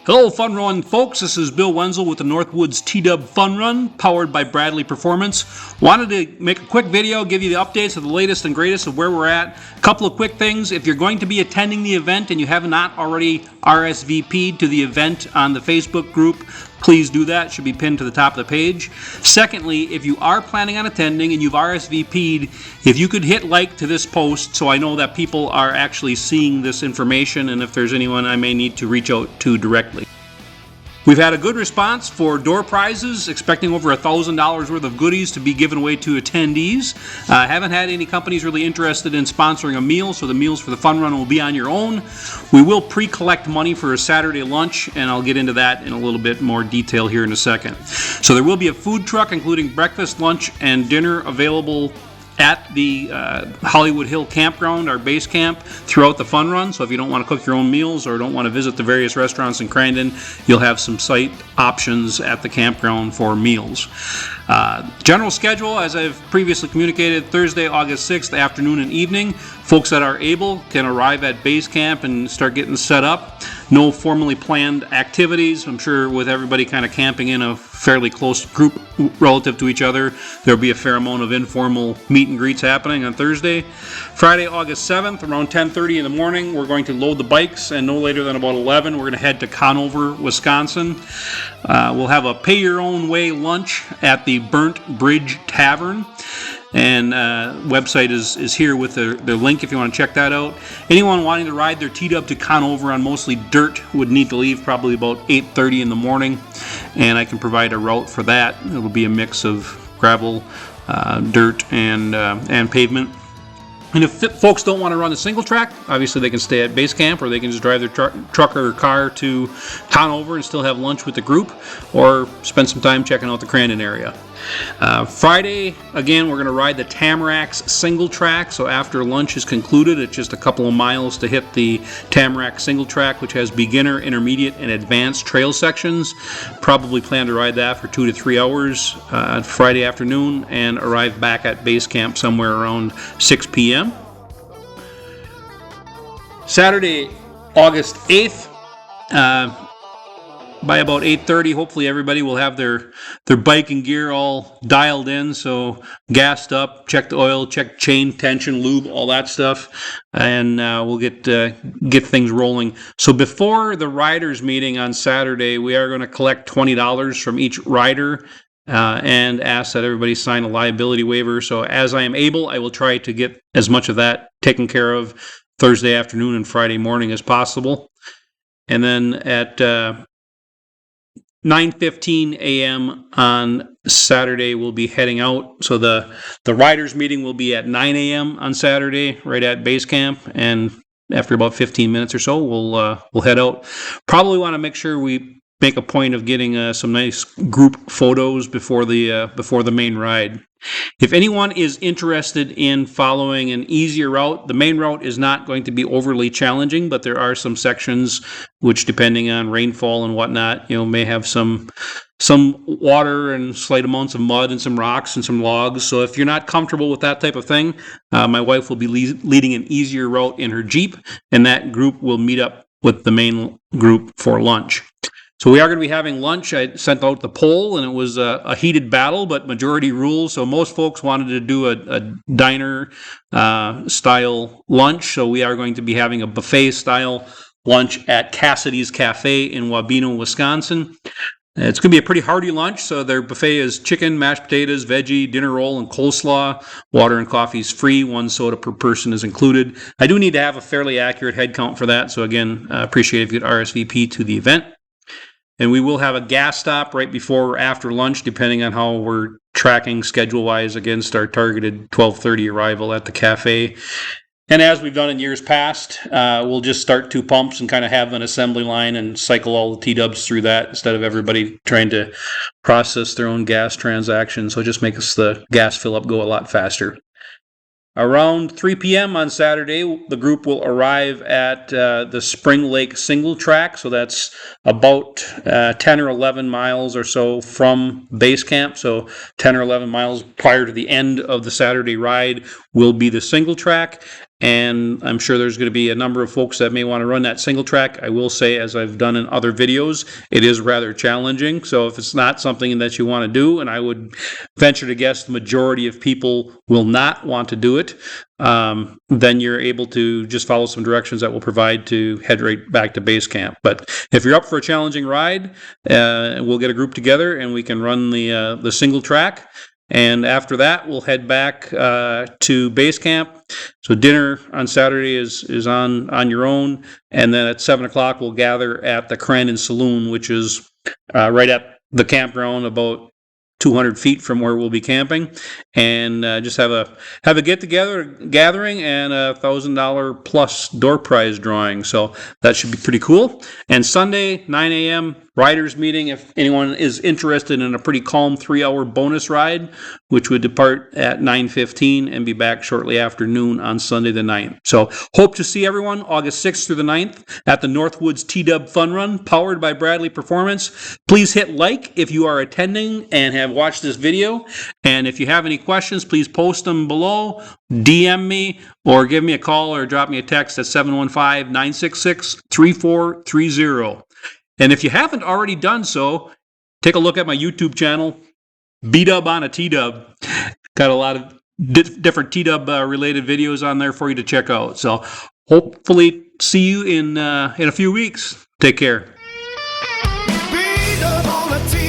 Hello, Fun Run folks. This is Bill Wenzel with the Northwoods T-Dub Fun Run, powered by Bradley Performance. Wanted to make a quick video, give you the updates of the latest and greatest of where we're at. A couple of quick things. If you're going to be attending the event and you have not already RSVP'd to the event on the Facebook group, please do that. It should be pinned to the top of the page. Secondly, if you are planning on attending and you've RSVP'd, if you could hit like to this post so I know that people are actually seeing this information, and if there's anyone I may need to reach out to directly. We've had a good response for door prizes, expecting over $1,000 worth of goodies to be given away to attendees. Haven't had any companies really interested in sponsoring a meal, so the meals for the fun run will be on your own. We will pre-collect money for a Saturday lunch, and I'll get into that in a little bit more detail here in a second. So there will be a food truck, including breakfast, lunch, and dinner available at the Hollywood Hill Campground, our base camp, throughout the fun run. So if you don't want to cook your own meals or don't want to visit the various restaurants in Crandon, you'll have some site options at the campground for meals. General schedule, as I've previously communicated, Thursday, August 6th, afternoon and evening. Folks that are able can arrive at base camp and start getting set up. No formally planned activities. I'm sure with everybody kind of camping in a fairly close group relative to each other, there'll be a fair amount of informal meet and greets happening on Thursday. Friday, August 7th, around 10:30 in the morning, we're going to load the bikes, and no later than about 11, we're going to head to Conover, Wisconsin. We'll have a pay-your-own-way lunch at the Burnt Bridge Tavern. And website is here with their link if you want to check that out. Anyone wanting to ride their T-Dub to Conover on mostly dirt would need to leave probably about 8:30 in the morning, and I can provide a route for that. It'll be a mix of gravel, dirt, and pavement. And if folks don't want to run a single track, obviously they can stay at base camp, or they can just drive their truck or car to Conover and still have lunch with the group, or spend some time checking out the Crandon area. Friday, again, we're going to ride the Tamaracks single track. So after lunch is concluded, it's just a couple of miles to hit the Tamarack single track, which has beginner, intermediate, and advanced trail sections. Probably plan to ride that for 2 to 3 hours Friday afternoon, and arrive back at base camp somewhere around 6 p.m. Saturday, August 8th. By about 8:30, hopefully everybody will have their biking gear all dialed in, so gassed up, check the oil, check chain tension, lube, all that stuff, and we'll get things rolling. So before the riders meeting on Saturday, we are going to collect $20 from each rider and ask that everybody sign a liability waiver. So as I am able, I will try to get as much of that taken care of Thursday afternoon and Friday morning as possible. And then at 9:15 a.m. on Saturday, we'll be heading out. So the riders meeting will be at 9 a.m. on Saturday, right at base camp, and after about 15 minutes or so, we'll head out. Probably want to make sure we make a point of getting some nice group photos before the main ride. If anyone is interested in following an easier route, the main route is not going to be overly challenging, but there are some sections which, depending on rainfall and whatnot, may have some water and slight amounts of mud and some rocks and some logs. So if you're not comfortable with that type of thing, my wife will be leading an easier route in her Jeep, and that group will meet up with the main group for lunch. So we are going to be having lunch. I sent out the poll, and it was a heated battle, but majority rules. So most folks wanted to do a diner style lunch. So we are going to be having a buffet style lunch at Cassidy's Cafe in Wabeno, Wisconsin. It's going to be a pretty hearty lunch. So their buffet is chicken, mashed potatoes, veggie, dinner roll, and coleslaw. Water and coffee is free. 1 soda per person is included. I do need to have a fairly accurate head count for that. So again, appreciate if you could RSVP to the event. And we will have a gas stop right before or after lunch, depending on how we're tracking schedule-wise against our targeted 12:30 arrival at the cafe. And as we've done in years past, we'll just start 2 pumps and kind of have an assembly line and cycle all the T-dubs through that instead of everybody trying to process their own gas transactions. So it just makes the gas fill-up go a lot faster. Around 3 p.m. on Saturday, the group will arrive at the Spring Lake single track. So that's about 10 or 11 miles or so from base camp. So 10 or 11 miles prior to the end of the Saturday ride will be the single track. and I'm sure there's going to be a number of folks that may want to run that single track. I will say, as I've done in other videos, it is rather challenging. So if it's not something that you want to do, and I would venture to guess the majority of people will not want to do it, then you're able to just follow some directions that will provide to head right back to base camp. But if you're up for a challenging ride, we'll get a group together and we can run the single track. And after that, we'll head back to base camp. So dinner on Saturday is on your own, and then at 7 o'clock we'll gather at the Crandon Saloon, which is right at the campground, about 200 feet from where we'll be camping, and just have a get together gathering and a $1,000 plus door prize drawing. So that should be pretty cool. And Sunday 9 a.m. riders meeting, if anyone is interested in a pretty calm 3-hour bonus ride, which would depart at 9:15 and be back shortly after noon on Sunday the 9th. So hope to see everyone August 6th through the 9th at the Northwoods T-Dub Fun Run, powered by Bradley Performance. Please hit like if you are attending and have watched this video. And if you have any questions, please post them below, DM me, or give me a call or drop me a text at 715-966-3430. And if you haven't already done so, take a look at my YouTube channel, B-Dub on a T-Dub. Got a lot of different T-Dub related videos on there for you to check out. So hopefully see you in a few weeks. Take care. B-Dub on a T-Dub.